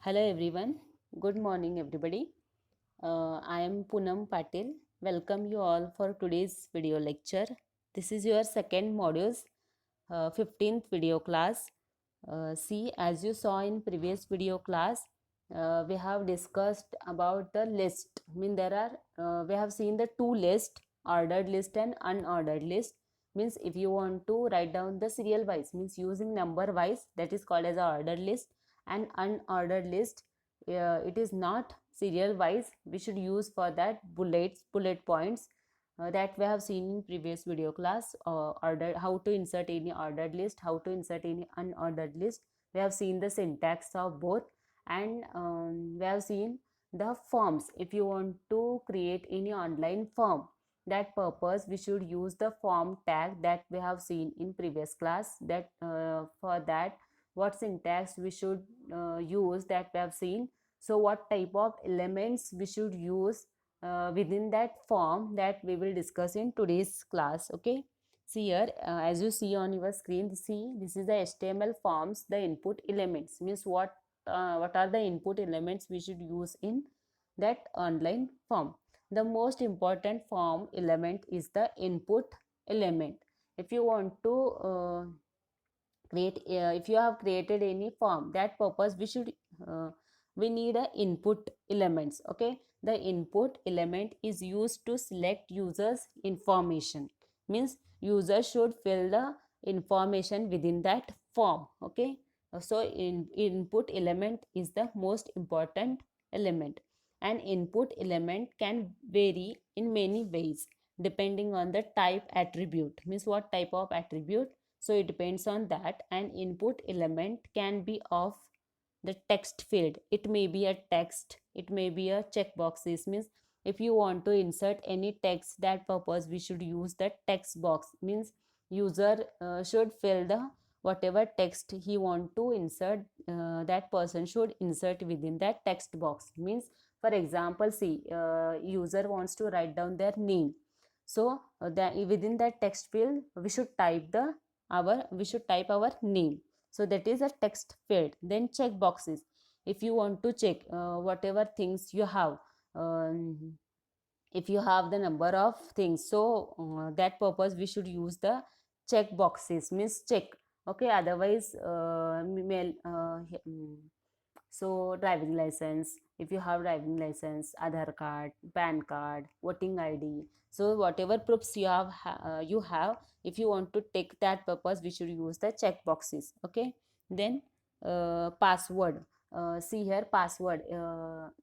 Hello everyone. Good morning everybody. I am Poonam Patil. Welcome you all for today's video lecture. This is your second module's 15th video class. See, as you saw in previous video class, we have discussed about the list. I mean there are we have seen the two list, ordered list and unordered list. Means if you want to write down the serial wise, means using number wise, that is called as a ordered list. And unordered list, it is not serial wise. We should use for that bullet points that we have seen in previous video class. Ordered, how to insert any ordered list, how to insert any unordered list. We have seen the syntax of both. And we have seen the forms. If you want to create any online form, that purpose we should use the form tag that we have seen in previous class. That for that, what syntax we should use, that we have seen. So what type of elements we should use within that form, that we will discuss in today's class. Okay, see here, as you see on your screen, see, this is the HTML forms. The input elements means what are the input elements we should use in that online form. The most important form element is the input element. If you want to create if you have created any form, that purpose uh, we need a input elements. Okay, the input element is used to select users information. Means user should fill the information within that form. Okay, so input element is the most important element. An input element can vary in many ways depending on the type attribute. Means what type of attribute, so it depends on that. An input element can be of the text field. It may be a text, it may be a checkbox. This means if you want to insert any text, that purpose we should use the text box. Means user should fill the whatever text he want to insert, that person should insert within that text box. Means for example, see, user wants to write down their name. So that within that text field we should type our name. So that is a text field. Then check boxes. If you want to check whatever things you have, um, if you have the number of things, so that purpose we should use the check boxes. Means check. Okay, otherwise mail so driving license, if you have driving license, Aadhaar card, PAN card, voting ID. So whatever proofs you have, if you want to take that purpose, we should use the check boxes. Okay. Then password. See here, password.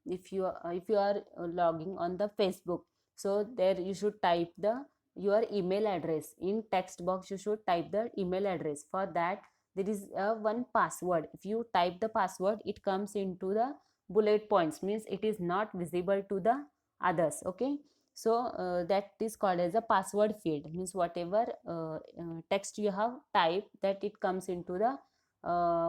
If you are logging on the Facebook, so there you should type the your email address in text box. You should type the email address. For that, there is a one password. If you type the password, it comes into the bullet points. Means it is not visible to the others. Okay, so that is called as a password field. Means whatever text you have typed, that it comes into the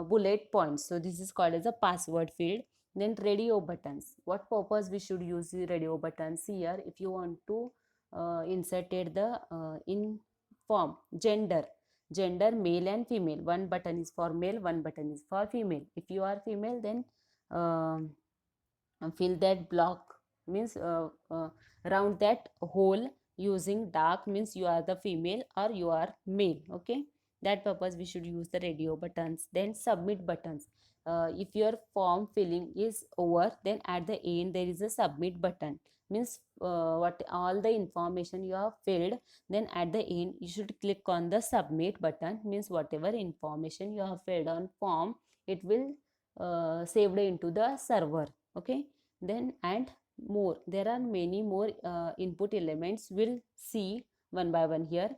bullet points. So this is called as a password field. Then radio buttons. What purpose we should use the radio buttons? Here, if you want to inserted the in form gender male and female, one button is for male, one button is for female. If you are female, then um fill that block. Means round that hole using dark. Means you are the female or you are male. Okay, that purpose we should use the radio buttons. Then submit buttons. If your form filling is over, then at the end there is a submit button. Means what all the information you have filled, then at the end you should click on the submit button. Means whatever information you have filled on form, it will saved into the server. Okay, then and more, there are many more input elements. We'll see one by one here.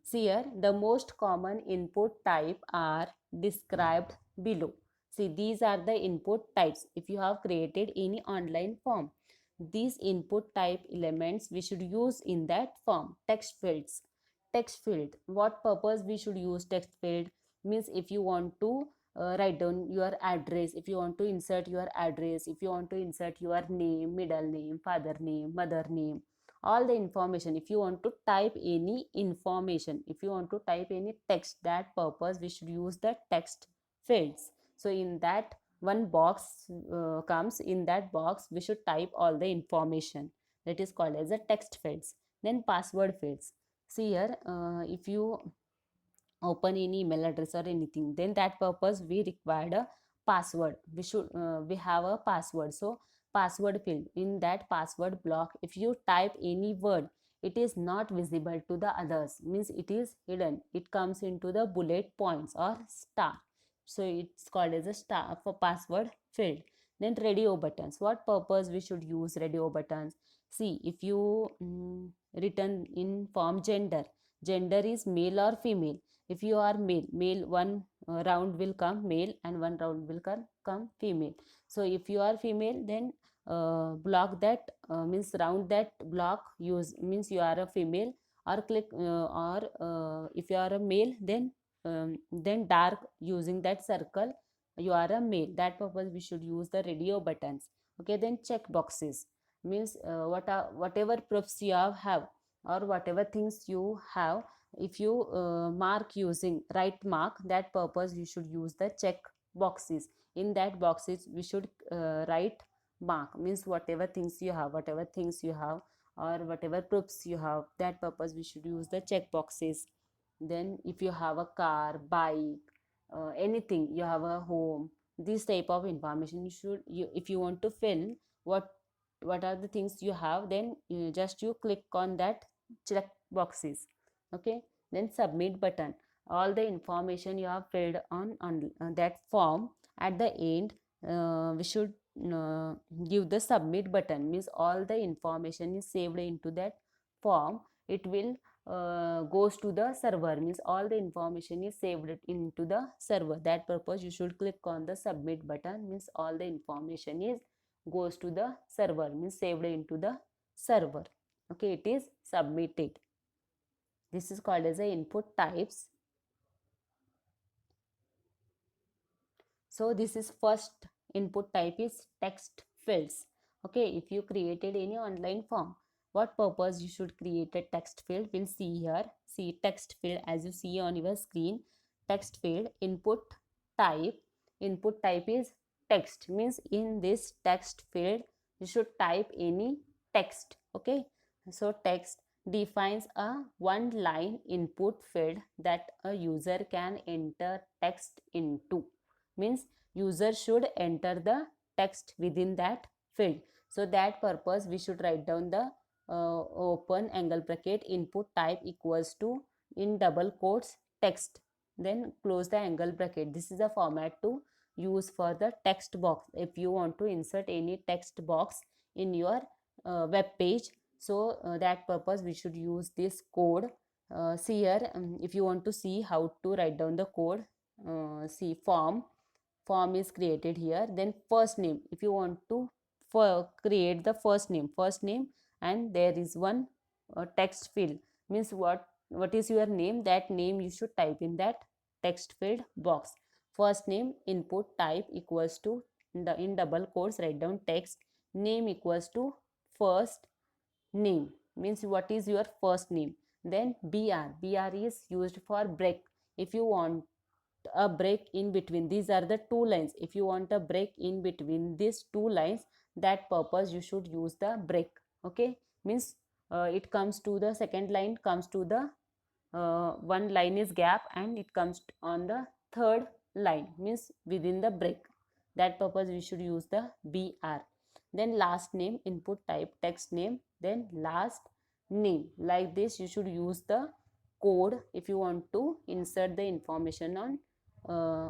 See here, the most common input type are described below. See, these are the input types. If you have created any online form, these input type elements we should use in that form. Text fields. Text field. What purpose we should use text field? Means if you want to write down your address, if you want to insert your address, if you want to insert your name, middle name, father name, mother name, all the information. If you want to type any information, if you want to type any text, that purpose we should use the text fields. So in that one box comes. In that box we should type all the information, that is called as a text fields. Then password fields. See here, if you open any email address or anything, then that purpose we required a password. We have a password. So password field, in that password block, if you type any word, it is not visible to the others, means it is hidden, it comes into the bullet points or star. So it's called as a star for password field. Then radio buttons, what purpose we should use radio buttons? See, if you written in form gender, gender is male or female. If you are male, one round will come male and one round will come female. So if you are female, then block that, means round that block, use means you are a female, or click or if you are a male, then dark using that circle, you are a male. That purpose we should use the radio buttons. Okay, then check boxes, means whatever proofs you have or whatever things you have, if you mark using right mark, that purpose you should use the check boxes. In that boxes we should write mark, means whatever things you have, or whatever proofs you have, that purpose we should use the check boxes. Then if you have a car, bike, anything, you have a home, this type of information if you want to fill what are the things you have, then you click on that check boxes. Okay, then submit button, all the information you have filled on that form, at the end we should uh, give the submit button, means all the information is saved into that form. It will goes to the server, means all the information is saved into the server. That purpose you should click on the submit button, means all the information is goes to the server, means saved into the server. Okay, it is submitted. This is called as the input types. So this is first input type is text fields. Okay, if you created any online form, what purpose you should create a text field, we'll see here. See, text field, as you see on your screen, text field, input type is text, means in this text field you should type any text. Okay, so text defines a one line input field that a user can enter text into, means user should enter the text within that field. So that purpose we should write down the open angle bracket input type equals to, in double quotes, text, then close the angle bracket. This is the format to use for the text box if you want to insert any text box in your web page. So that purpose we should use this code. See here, if you want to see how to write down the code, see form is created here. Then first name, if you want to create the first name, and there is one text field, means what is your name, that name you should type in that text field box. First name input type equals to, in double quotes write down text name equals to first name, means what is your first name. Then br is used for break. If you want a break in between, these are the two lines, if you want a break in between these two lines, that purpose you should use the break. Okay, means it comes to the second line, comes to the one line is gap, and it comes on the third line, means within the break. That purpose we should use the br. Then last name input type text name, then last name. Like this you should use the code if you want to insert the information on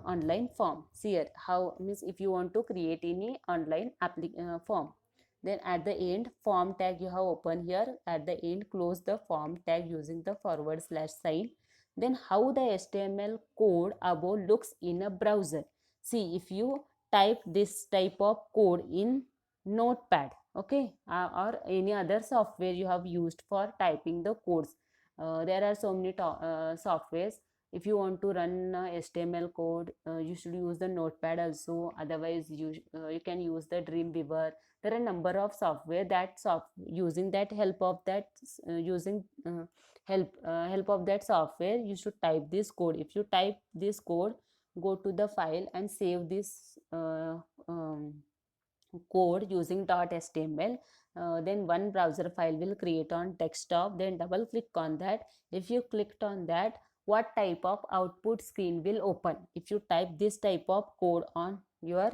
online form. See here how, means if you want to create any online form, then at the end form tag you have open here, at the end close the form tag using the forward slash sign. Then how the HTML code above looks in a browser. See, if you type this type of code in notepad, okay, or any other software you have used for typing the codes, there are so many softwares. If you want to run HTML code, you should use the notepad also, otherwise you can use the Dreamweaver. There are a number of software that using that help of that using help of that software you should type this code. If you type this code, go to the file and save this code using .html. Then one browser file will create on desktop, then double click on that. If you clicked on that, what type of output screen will open? If you type this type of code on your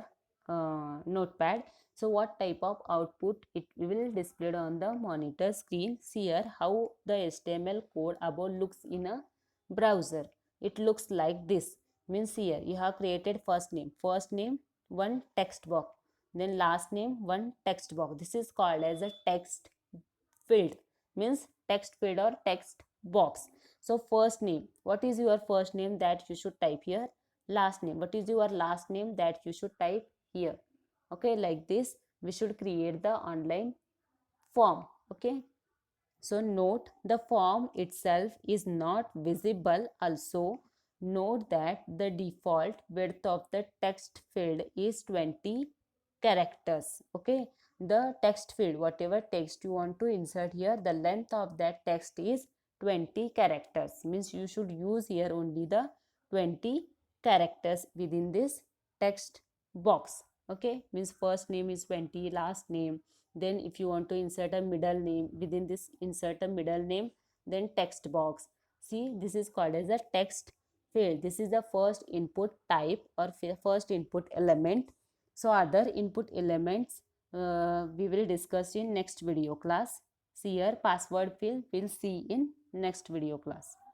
notepad, so what type of output it will display on the monitor screen? See here how the HTML code above looks in a browser. It looks like this. Means here you have created first name, one text box, then last name, one text box. This is called as a text field, means text field or text box. So first name, what is your first name that you should type here? Last name, what is your last name that you should type here? Okay, like this we should create the online form. Okay, so note the form itself is not visible. Also note that the default width of the text field is 20 characters. Okay, the text field, whatever text you want to insert here, the length of that text is 20 characters. Means you should use here only the 20 characters within this text box. Okay, means first name is 20, last name, then if you want to insert a middle name, within this insert a middle name, then text box. See, this is called as a text field. This is the first input type or first input element. So other input elements we will discuss in next video class. See here password field, we'll see in next video class.